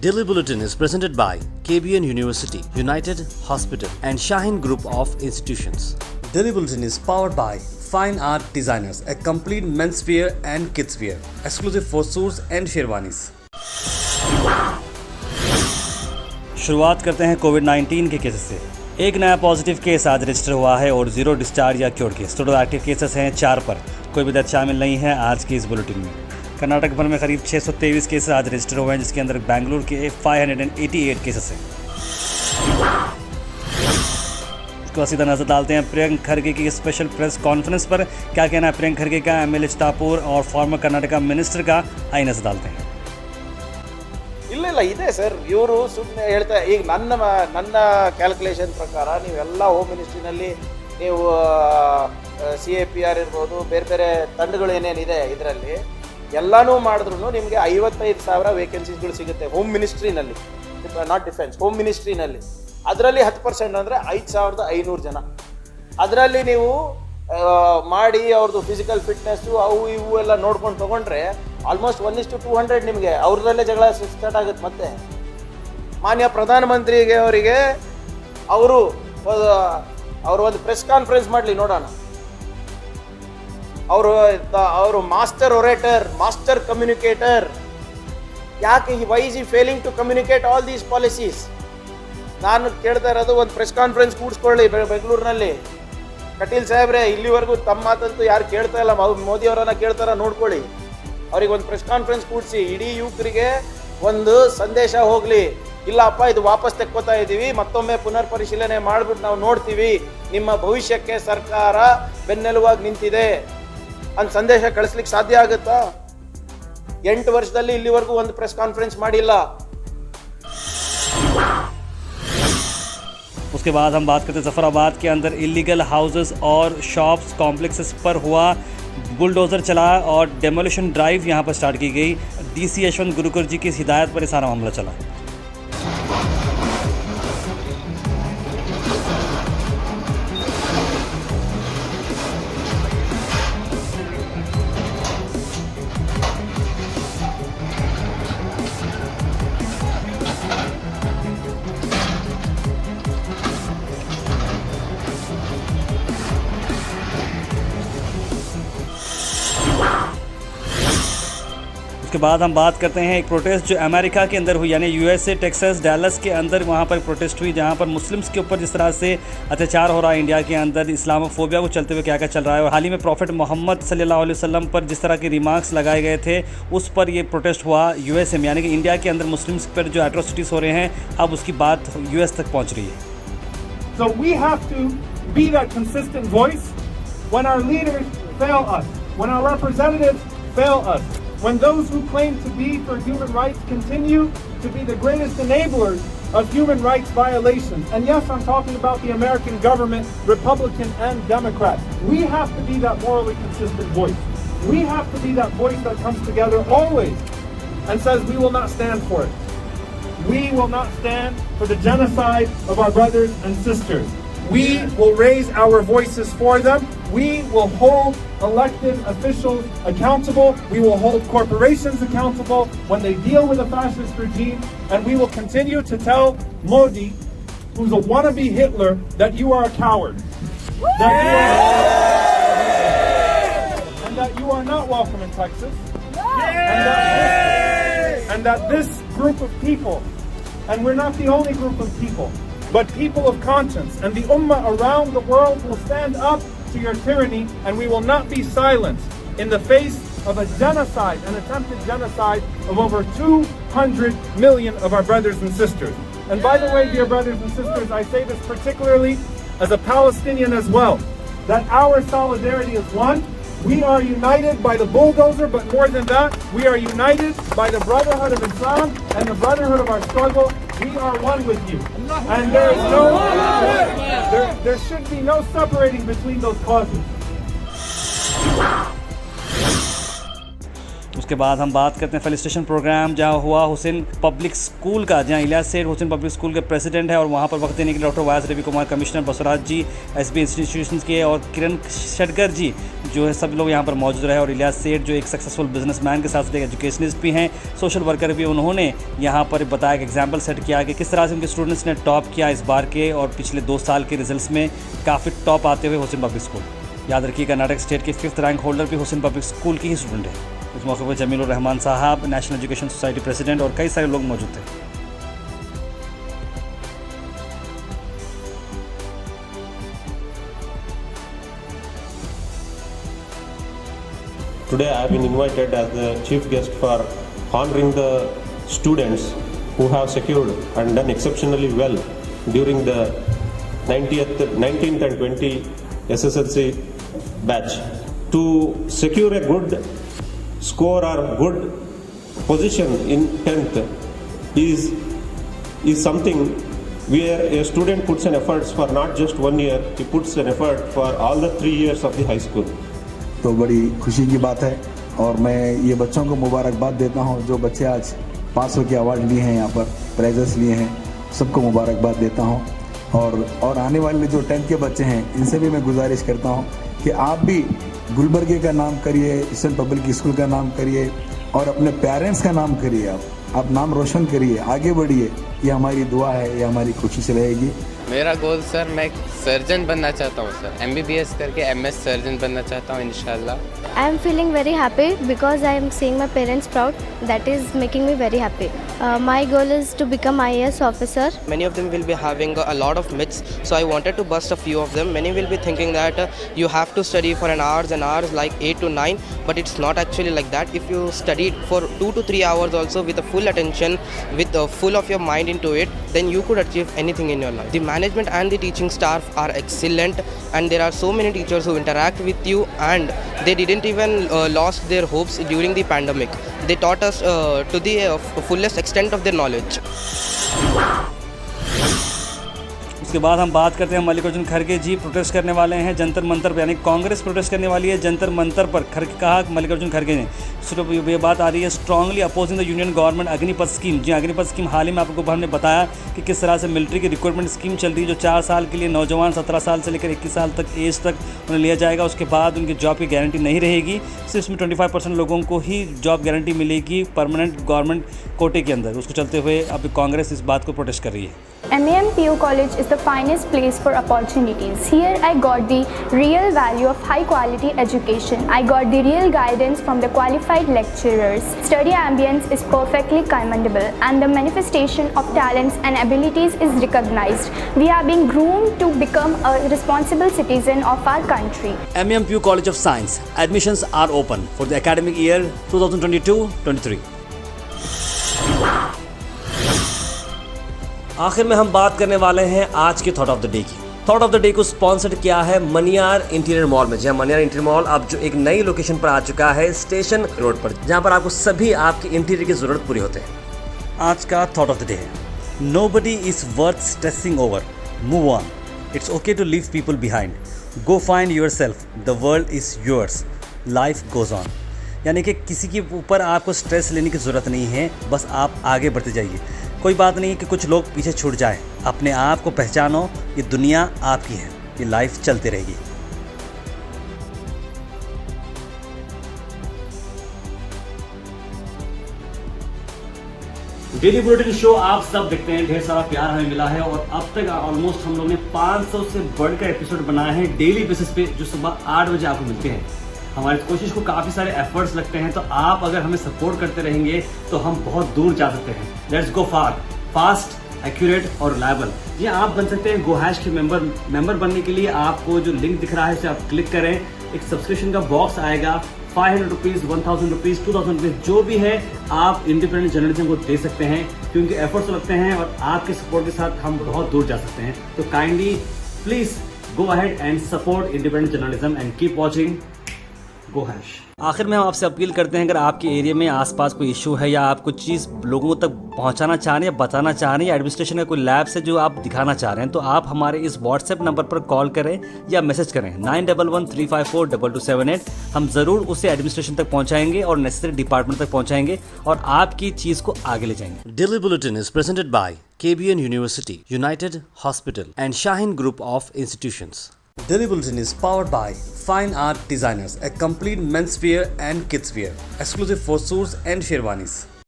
Daily Bulletin is presented by KBN University, United Hospital and Shaheen Group of Institutions. Daily Bulletin is powered by Fine Art Designers, a complete menswear and kidswear, exclusive for suits and sherwanis. शुरुआत करते हैं कोविड-19 के cases से। एक नया positive case आज register हुआ है और 0 डिस्चार्ज या cure case. Total active cases हैं 4 पर। कोई भी डेथ शामिल नहीं है आज की इस बुलेटिन में। कर्नाटक भर में करीब 623 केसेस आज रजिस्टर हुए हैं, जिसके अंदर बेंगलुरु के 588 केसेस हैं। इसके बाद सीधा नजर डालते हैं प्रियंक खरगे की स्पेशल प्रेस कॉन्फ्रेंस पर। क्या कहना है प्रियंक खरगे का, एमएलए चितापुर और फॉर्मर कर्नाटका मिनिस्टर का, आइए नजर डालते हैं। ಇಲ್ಲ ಇದೆ ಸರ್, ಇವರು ಸುಮ್ಮನೆ ಹೇಳ್ತಾ ಈಗ ನನ್ನ ಕ್ಯಾಲ್ಕುಲೇಷನ್ ಪ್ರಕಾರ ನೀವೆಲ್ಲ ಹೋಮ್ ಮಿನಿಸ್ಟ್ರಿನಲ್ಲಿ ನೀವು CAPR ಇರ್ಬೋದು, ಬೇರೆ ಬೇರೆ ತಂಡಗಳು ಏನೇನಿದೆ ಇದರಲ್ಲಿ ಎಲ್ಲನೂ ಮಾಡಿದ್ರು ನಿಮಗೆ 55,000 ವೇಕೆನ್ಸೀಸ್ಗಳು ಸಿಗುತ್ತೆ ಹೋಮ್ ಮಿನಿಸ್ಟ್ರಿನಲ್ಲಿ, ನಾಟ್ ಡಿಫೆನ್ಸ್, ಹೋಮ್ ಮಿನಿಸ್ಟ್ರಿನಲ್ಲಿ. ಅದರಲ್ಲಿ 10% ಅಂದರೆ 5,500 ಜನ. ಅದರಲ್ಲಿ ನೀವು ಮಾಡಿ ಅವ್ರದ್ದು ಫಿಸಿಕಲ್ ಫಿಟ್ನೆಸ್ಸು ಅವು ಇವು ಎಲ್ಲ ನೋಡ್ಕೊಂಡು ತೊಗೊಂಡ್ರೆ ಆಲ್ಮೋಸ್ಟ್ 1:200 ನಿಮಗೆ ಅವ್ರದಲ್ಲೇ ಜಗಳ ಸ್ಟಾರ್ಟ್ ಆಗುತ್ತೆ. ಮತ್ತೆ ಮಾನ್ಯ ಪ್ರಧಾನಮಂತ್ರಿಗೆ ಅವರಿಗೆ ಅವರು ಒಂದು ಪ್ರೆಸ್ ಕಾನ್ಫರೆನ್ಸ್ ಮಾಡಲಿ ನೋಡೋಣ. ಅವರು ಮಾಸ್ಟರ್ ಒರೇಟರ್, ಮಾಸ್ಟರ್ ಕಮ್ಯುನಿಕೇಟರ್. ಯಾಕೆ ವೈ ಇಸ್ ಈ failing to communicate all these policies? ನಾನು ಕೇಳ್ತಾ ಇರೋದು ಒಂದು ಪ್ರೆಸ್ ಕಾನ್ಫರೆನ್ಸ್ ಕೂಡಿಸ್ಕೊಳ್ಳಿ ಬೆಂಗಳೂರಿನಲ್ಲಿ. ಕಟೀಲ್ ಸಾಹೇಬ್ರೆ, ಇಲ್ಲಿವರೆಗೂ ತಮ್ಮ ಮಾತಂತೂ ಯಾರು ಕೇಳ್ತಾ ಇಲ್ಲ, ಮೋದಿ ಅವರನ್ನ ಕೇಳ್ತಾರ ನೋಡ್ಕೊಳ್ಳಿ. ಅವ್ರಿಗೆ ಒಂದು ಪ್ರೆಸ್ ಕಾನ್ಫರೆನ್ಸ್ ಕೂಡಿಸಿ ಇಡೀ ಯುವಕರಿಗೆ ಒಂದು ಸಂದೇಶ ಹೋಗಲಿ. ಇಲ್ಲಪ್ಪ, ಇದು ವಾಪಸ್ ತೆಕ್ಕೋತಾ ಇದ್ದೀವಿ, ಮತ್ತೊಮ್ಮೆ ಪುನರ್ ಪರಿಶೀಲನೆ ಮಾಡಿಬಿಟ್ಟು ನಾವು ನೋಡ್ತೀವಿ, ನಿಮ್ಮ ಭವಿಷ್ಯಕ್ಕೆ ಸರ್ಕಾರ ಬೆನ್ನೆಲುವಾಗಿ ನಿಂತಿದೆ ಅಂತ ಸಂದೇಶ ಕಳಿಸ್ಲಿಕ್ಕೆ ಸಾಧ್ಯ ಆಗುತ್ತಾ? 8 ವರ್ಷದಲ್ಲಿ ಇಲ್ಲಿವರೆಗೂ ಒಂದು ಪ್ರೆಸ್ ಕಾನ್ಫರೆನ್ಸ್ ಮಾಡಿಲ್ಲ. उसके बाद हम बात करते हैं जफराबाद के अंदर इलीगल हाउसेस और शॉप्स कॉम्प्लेक्सेस पर हुआ बुलडोज़र चला और डेमोलिशन ड्राइव यहां पर स्टार्ट की गई। DC यशवंत गुरुकर जी की हिदायत पर सारा मामला चला। उसके बाद हम बात करते हैं एक प्रोटेस्ट जो अमेरिका के अंदर हुई, यानी USA टेक्सास डैलस के अंदर वहाँ पर प्रोटेस्ट हुई, जहाँ पर मुस्लिम्स के ऊपर जिस तरह से अत्याचार हो रहा है इंडिया के अंदर, इस्लामोफोबिया को चलते हुए क्या क्या चल रहा है। और हाल ही में प्रॉफिट मोहम्मद सल्लल्लाहु अलैहि वसल्लम पर जिस तरह के रिमार्क्स लगाए गए थे, उस पर ये प्रोटेस्ट हुआ USA में, यानी कि इंडिया के अंदर मुस्लिम्स पर जो एट्रोसिटीज़ हो रहे हैं, अब उसकी बात US तक पहुँच रही है। So we have to be that consistent voice when our leaders fail us, when our representatives fail us, when those who claim to be for human rights continue to be the greatest enablers of human rights violations. And yes, I'm talking about the American government, Republican and Democrat. We have to be that morally consistent voice. We have to be that voice that comes together always and says we will not stand for it. We will not stand for the genocide of our brothers and sisters. We will raise our voices for them. We will hold elected officials accountable. We will hold corporations accountable when they deal with a fascist regime. And we will continue to tell Modi, who's a wannabe Hitler, that you are a coward. And that you are not welcome in Texas. And that this group of people, and we're not the only group of people, but people of conscience and the ummah around the world will stand up to your tyranny, and we will not be silenced in the face of a genocide, an attempted genocide of over 200 million of our brothers and sisters. And by the way, dear brothers and sisters, I say this particularly as a Palestinian as well, that our solidarity is one. We are united by the bulldozer, but more than that, we are united by the brotherhood of Islam and the brotherhood of our struggle. We are one with you. And there should be no separating between those causes. उसके बाद हम बात करते हैं felicitation programme जहां हुआ Hussain public school का, जहां इलियास सेठ हुसैन पब्लिक स्कूल के प्रेसिडेंट है और वहां पर वक्त देने के लिए डॉक्टर वायस Ravi Kumar, commissioner Basavaraj ji SB institutions के, और किरण शेटकर जी जो है, सब लोग यहां पर मौजूद रहे। और इलियास सेठ जो एक सक्सेसफुल बिजनेसमैन के साथ साथ एक एजुकेशनिस्ट भी हैं, सोशल वर्कर भी, उन्होंने यहाँ पर बताया कि एग्जाम्पल सेट किया कि किस तरह से उनके स्टूडेंट्स ने टॉप किया इस बार के और पिछले 2 साल के रिजल्ट्स में काफ़ी टॉप आते हुए हुसैन पब्लिक स्कूल। याद रखिए कर्नाटक स्टेट के 5th रैंक होल्डर भी हुसैन पब्लिक स्कूल के ही स्टूडेंट है। इस मौके पर जमीलुर रहमान साहब, नेशनल एजुकेशन सोसाइटी प्रेसिडेंट और कई सारे लोग मौजूद थे। Today I have been invited as the chief guest for honoring the students who have secured and done exceptionally well during the 19th and 20 SSLC batch. To secure a good score or good position in 10th is something where a student puts an effort for not just 1 year, he puts an effort for all the 3 years of the high school. तो बड़ी खुशी की बात है और मैं ये बच्चों को मुबारकबाद देता हूँ जो बच्चे आज 500 के अवार्ड लिए हैं, यहाँ पर प्राइजेस लिए हैं, सबको मुबारकबाद देता हूँ। और आने वाले जो 10th के बच्चे हैं इनसे भी मैं गुजारिश करता हूँ कि आप भी गुलबर्गे का नाम करिए, ईस्टर्न पब्लिक स्कूल का नाम करिए और अपने पेरेंट्स का नाम करिए, आप नाम रोशन करिए, आगे बढ़िए। ये हमारी दुआ है, ये हमारी कोशिश रहेगी। मेरा गोल सर, मैं सर्जन बनना चाहता हूँ सर, MBBS करके MS सर्जन बनना चाहता हूँ इंशाल्लाह। I am feeling very happy because I am seeing my parents proud. That is making me very happy. My goal is to become IAS officer. Many of them will be having a lot of myths, so I wanted to bust a few of them. Many will be thinking that you have to study for an hours and hours like 8 to 9, but it's not actually like that. If you studied for 2 to 3 hours also with a full attention, with full of your mind into it, then you could achieve anything in your life. The management and the teaching staff are excellent, and there are so many teachers who interact with you, and they didn't even lost their hopes during the pandemic. They taught us to the fullest extent of their knowledge. उसके बाद हम बात करते हैं मल्लिकार्जुन खड़गे जी protest करने वाले हैं जंतर मंतर पर, यानी कांग्रेस प्रोटेस्ट करने वाली है जंतर मंतर पर। कहा मल्लिकार्जुन खड़गे ने, सिर्फ ये बात आ रही है strongly opposing the union government Agnipath scheme. जी अग्निपथ स्कीम हाल ही में आपको हमने बताया कि किस तरह से मिलिट्री की रिक्रूटमेंट स्कीम चल रही है, जो 4 साल के लिए नौजवान 17 साल से लेकर 21 साल तक एज तक उन्हें लिया जाएगा। उसके बाद उनकी जॉब की गारंटी नहीं रहेगी, सिर्फ इसमें 25% लोगों को ही जॉब गारंटी मिलेगी परमानेंट गवर्नमेंट कोटे के अंदर। उसको चलते हुए अब कांग्रेस इस बात को प्रोटेस्ट कर रही है। MEMPU College is the finest place for opportunities. Here I got the real value of high quality education. I got the real guidance from the qualified lecturers. Study ambience is perfectly commendable and the manifestation of talents and abilities is recognized. We are being groomed to become a responsible citizen of our country. MEMPU College of Science admissions are open for the academic year 2022-23. आखिर में हम बात करने वाले हैं आज के thought of the day की। थॉट ऑफ द डे को स्पॉन्सर्ड किया है मनियार इंटीरियर मॉल में। जहां मनियार इंटीरियर मॉल अब जो एक नई लोकेशन पर आ चुका है स्टेशन रोड पर, जहां पर आपको सभी आपकी इंटीरियर की जरूरत पूरी होते हैं। आज का थॉट ऑफ द डे है, nobody is worth stressing over, move on, it's okay to leave people behind, go find yourself, the world is yours, life goes on. यानी कि किसी के ऊपर आपको स्ट्रेस लेने की ज़रूरत नहीं है, बस आप आगे बढ़ते जाइए। कोई बात नहीं कि कुछ लोग पीछे छूट जाएं, अपने आप को पहचानो, ये दुनिया आपकी है, ये लाइफ चलती रहेगी। डेली बुलेटिन शो आप सब देखते हैं, ढेर सारा प्यार हमें मिला है और अब तक ऑलमोस्ट हम लोग ने 500 से बढ़कर एपिसोड बनाए हैं डेली बेसिस पे, जो सुबह 8 बजे आपको मिलते हैं। हमारी कोशिश को काफ़ी सारे एफर्ट्स लगते हैं, तो आप अगर हमें सपोर्ट करते रहेंगे तो हम बहुत दूर जा सकते हैं। Let's go far, fast, accurate और रिलायबल। जी आप बन सकते हैं GoHash के मेंबर बनने के लिए आपको जो लिंक दिख रहा है उसे आप क्लिक करें, एक सब्सक्रिप्शन का बॉक्स आएगा, 500 रुपीज़, 1000 रुपीज़, 2000 रुपीज़, जो भी है आप इंडिपेंडेंट जर्नलिज्म को दे सकते हैं, क्योंकि एफर्ट्स लगते हैं और आपके सपोर्ट के साथ हम बहुत दूर जा सकते हैं। तो kindly please go ahead and support independent journalism and keep watching आखिर में हम आपसे अपील करते हैं, अगर आपके एरिया में आसपास कोई इशू है या आप कुछ चीज़ लोगों तक पहुंचाना चाह रहे हैं या बताना चाह रहे हैं या एडमिनिस्ट्रेशन का कोई लैब से जो आप दिखाना चाह रहे हैं, तो आप हमारे इस व्हाट्सएप नंबर पर कॉल करें या मैसेज करें 9113542278। हम ज़रूर उसे एडमिनिस्ट्रेशन तक पहुंचाएंगे और नेसेसरी डिपार्टमेंट तक पहुंचाएंगे और आपकी चीज़ को आगे ले जाएंगे। Daily Bulletin is presented by KBN University, United Hospital and Shaheen Group of Institutions. Daily Bulletin is powered by Fine Art Designers, a complete menswear and kidswear, exclusive for suits and sherwanis.